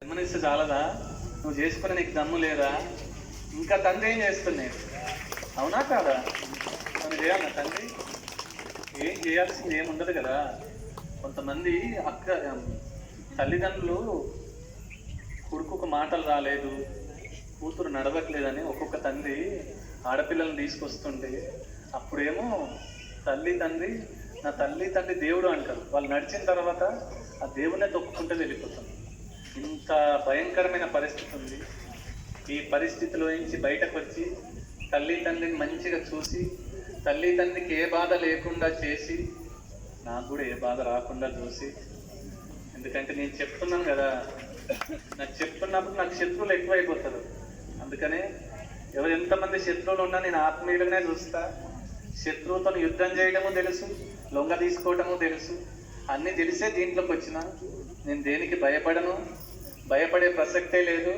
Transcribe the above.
జన్మనిస్తే చాలదా? నువ్వు చేసుకుని నీకు దమ్ము లేదా? ఇంకా తండ్రి ఏం చేస్తున్నాయి? అవునా కాదా? మనం చేయాలి తండ్రి ఏం చేయాల్సింది ఏముండదు కదా. కొంతమంది తల్లిదండ్రులు కొడుకుకు మాటలు రాలేదు, కూతురు నడవట్లేదని ఒక్కొక్క తండ్రి ఆడపిల్లలను తీసుకొస్తుంటే అప్పుడేమో తండ్రి నా తల్లి దేవుడు అంటారు. వాళ్ళు నడిచిన తర్వాత ఆ దేవునే తొక్కుకుంటే వెళ్ళిపోతుంది. ఇంత భయంకరమైన పరిస్థితి ఉంది. ఈ పరిస్థితిలో నుంచి బయటకు వచ్చి తండ్రిని మంచిగా చూసి తండ్రికి ఏ బాధ లేకుండా చేసి నాకు కూడా ఏ బాధ రాకుండా చూసి, ఎందుకంటే నేను చెప్తున్నాను కదా, నాకు చెప్తున్నప్పుడు నాకు శత్రువులు ఎక్కువైపోతారు. అందుకనే ఎంతమంది శత్రువులు ఉన్నా నేను ఆత్మీయులనే చూస్తా. శత్రువుతో యుద్ధం చేయడము తెలుసు, లొంగ తీసుకోవడము తెలుసు, అన్నీ తెలిసే దీంట్లోకి వచ్చిన. నేను దేనికి భయపడను, భయపడే ప్రసక్తే లేదు.